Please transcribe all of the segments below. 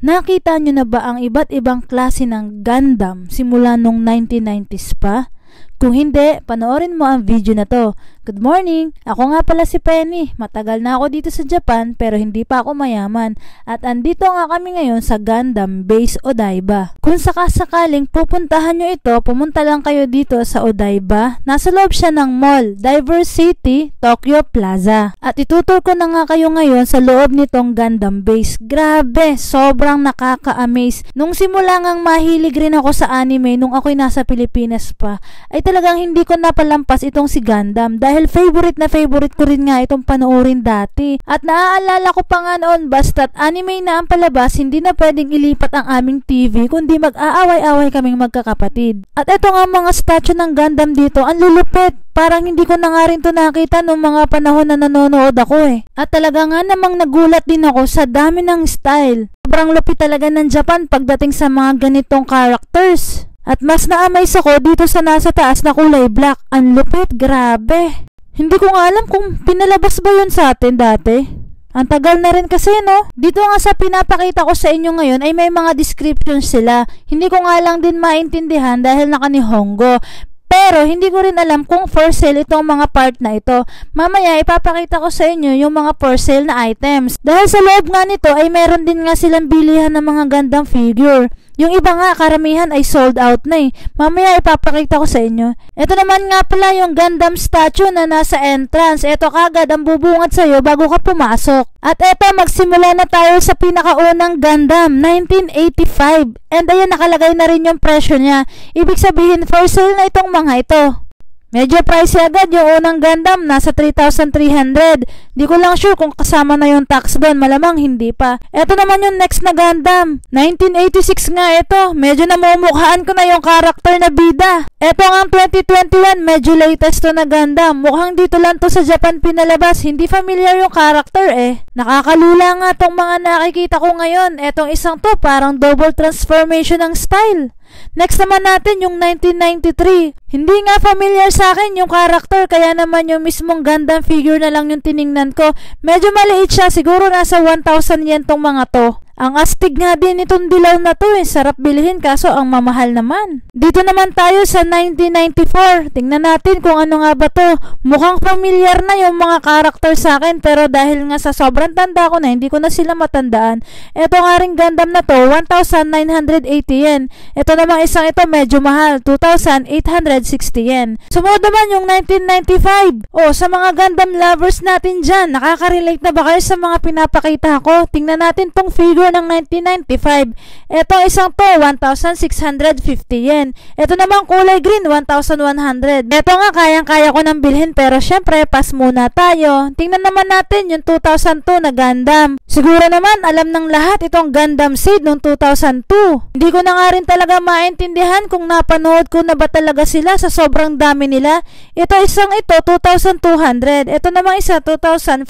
Nakita nyo na ba ang iba't ibang klase ng Gundam simula nung 1990s pa? Kung hindi, panoorin mo ang video na to. Good morning! Ako nga pala si Penny. Matagal na ako dito sa Japan pero hindi pa ako mayaman. At andito nga kami ngayon sa Gundam Base Odaiba. Kung sakasakaling pupuntahan nyo ito, pumunta lang kayo dito sa Odaiba. Nasa loob siya ng mall, Diversity Tokyo Plaza. At itutur ko na nga kayo ngayon sa loob nitong Gundam Base. Grabe! Sobrang nakaka-amaze. Nung simula ngang mahilig rin ako sa anime nung ako'y nasa Pilipinas pa, ay talagang hindi ko napalampas itong si Gundam dahil favorite na favorite ko rin nga itong panoorin dati. At naaalala ko pa nga noon basta't anime na ang palabas, hindi na pwedeng ilipat ang aming TV kundi mag-aaway-away kaming magkakapatid. At eto nga mga statue ng Gundam dito, ang lulupit. Parang hindi ko na nga rin to nakita noong mga panahon na nanonood ako eh. At talaga nga namang nagulat din ako sa dami ng style. Sobrang lupit talaga ng Japan pagdating sa mga ganitong characters. At mas na-amaze ako dito sa nasa taas na kulay black. Ang lupit, grabe. Hindi ko nga alam kung pinalabas ba yun sa atin dati. Ang tagal na rin kasi no. Dito nga sa pinapakita ko sa inyo ngayon ay may mga descriptions sila. Hindi ko nga lang din maintindihan dahil naka-Nihongo. Pero hindi ko rin alam kung for sale itong mga part na ito. Mamaya ipapakita ko sa inyo yung mga for sale na items. Dahil sa loob nga nito ay meron din nga silang bilihan ng mga Gundam figure. Yung iba nga, karamihan ay sold out na eh. Mamaya ipapakita ko sa inyo. Ito naman nga pala yung Gundam statue na nasa entrance. Ito kagad ang bubungad sa'yo bago ka pumasok. At eto, magsimula na tayo sa pinakaunang Gundam, 1985. And ayan, nakalagay na rin yung presyo niya. Ibig sabihin, for sale na itong mga ito. Medyo pricey agad yung unang Gundam, nasa 3,300. Di ko lang sure kung kasama na yung tax doon, malamang hindi pa. Ito naman yung next na Gundam, 1986 nga ito. Medyo namumukhaan ko na yung karakter na bida. Ito ang 2021, medyo latest to na Gundam. Mukhang dito lang to sa Japan pinalabas, hindi familiar yung karakter eh. Nakakalula nga tong mga nakikita ko ngayon. Etong isang to, parang double transformation ng style. Next naman natin yung 1993. Hindi nga familiar sa akin yung karakter, kaya naman yung mismong Gundam figure na lang yung tiningnan ko. Medyo maliit siya, siguro nasa 1,000 yen tong mga to. Ang astig nga din itong dilaw na to eh. Sarap bilhin kaso ang mamahal naman. Dito naman tayo sa 1994. Tingnan natin kung ano nga ba to. Mukhang familiar na yung mga karakter sa akin pero dahil nga sa sobrang tanda ko na hindi ko na sila matandaan. Ito nga ring Gundam na to, 1,980 yen. Ito namang isang ito medyo mahal, 2,860 yen. Sumunod naman yung 1995. Sa mga Gundam lovers natin dyan, nakaka-relate na ba kayo sa mga pinapakita ko? Tingnan natin tong figure ng 1995. Ito isang to, 1,650 yen. Ito naman kulay green, 1,100. Ito nga kayang-kaya ko nang bilhin pero syempre pass muna tayo. Tingnan naman natin yung 2002 na Gundam. Siguro naman alam ng lahat itong Gundam Seed noong 2002. Hindi ko na nga rin talaga maintindihan kung napanood ko na ba talaga sila sa sobrang dami nila. Ito isang ito, 2,200. Ito namang isa, 2,420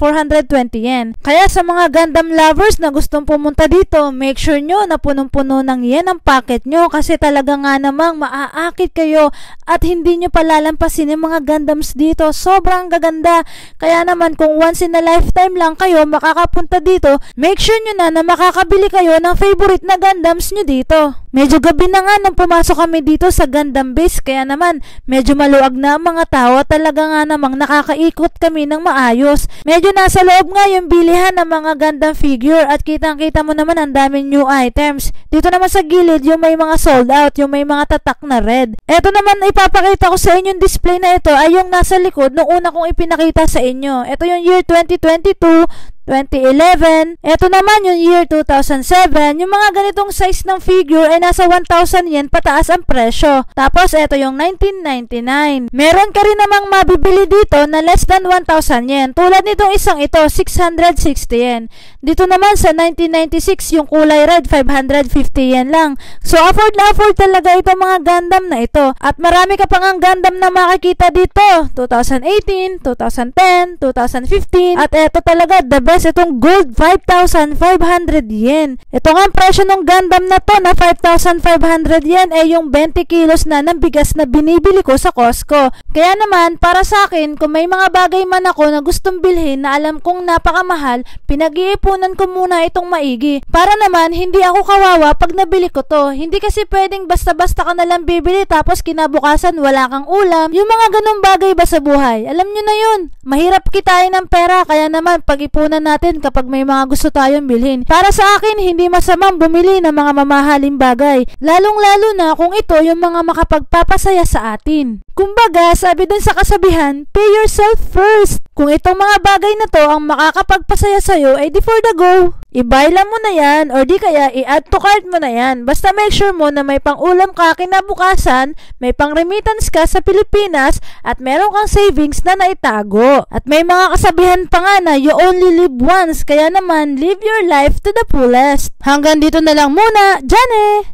yen. Kaya sa mga Gundam lovers na gustong pumunta dito, make sure nyo na punong-puno ng yen ang packet nyo kasi talaga nga namang maaakit kayo at hindi nyo palalampasin yung mga Gundams dito. Sobrang gaganda. Kaya naman kung once in a lifetime lang kayo makakapunta dito, make sure nyo na makakabili kayo ng favorite na Gundams nyo dito. Medyo gabi na nga nung pumasok kami dito sa Gundam Base kaya naman medyo maluwag na ang mga tao at talaga nga namang nakakaikot kami ng maayos. Medyo nasa loob nga yung bilihan ng mga Gundam figure at kitang-kita mo naman ang daming new items. Dito naman sa gilid yung may mga sold out, yung may mga tatak na red. Ito naman ipapakita ko sa inyo yung display na ito ay yung nasa likod nung una kong ipinakita sa inyo. Ito yung year 2022, 2011. Ito naman yung year 2007. Yung mga ganitong size ng figure ay nasa 1,000 yen pataas ang presyo. Tapos ito yung 1999. Meron ka rin namang mabibili dito na less than 1,000 yen. Tulad nitong isang ito, 660 yen. Dito naman sa 1996 yung kulay red, 550 yen lang. So afford na afford talaga itong mga Gundam na ito. At marami ka pang ang Gundam na makikita dito. 2018, 2010, 2015. At ito talaga the best best, itong gold 5,500 yen. Ito nga ang presyo ng Gundam na to na 5,500 yen yung 20 kilos na ng bigas na binibili ko sa Costco. Kaya naman, para sa akin, kung may mga bagay man ako na gustong bilhin na alam kong napakamahal, pinag-iipunan ko muna itong maigi. Para naman, hindi ako kawawa pag nabili ko to. Hindi kasi pwedeng basta-basta ka nalang bibili tapos kinabukasan wala kang ulam. Yung mga ganong bagay ba sa buhay? Alam nyo na yun. Mahirap kitain ng pera, kaya naman pag-ipunan natin kapag may mga gusto tayong bilhin. Para sa akin, hindi masamang bumili ng mga mamahaling bagay. Lalong-lalo na kung ito yung mga makapagpapasaya sa atin. Kumbaga, sabi dun sa kasabihan, pay yourself first. Kung itong mga bagay na to ang makakapagpasaya sa'yo, ay di for the go. I-buy lang mo na yan or di kaya i-add to cart mo na yan. Basta make sure mo na may pang-ulam ka kinabukasan, may pang-remittance ka sa Pilipinas at meron kang savings na naitago. At may mga kasabihan pa nga na you only live once, kaya naman live your life to the fullest. Hanggang dito na lang muna, Jane!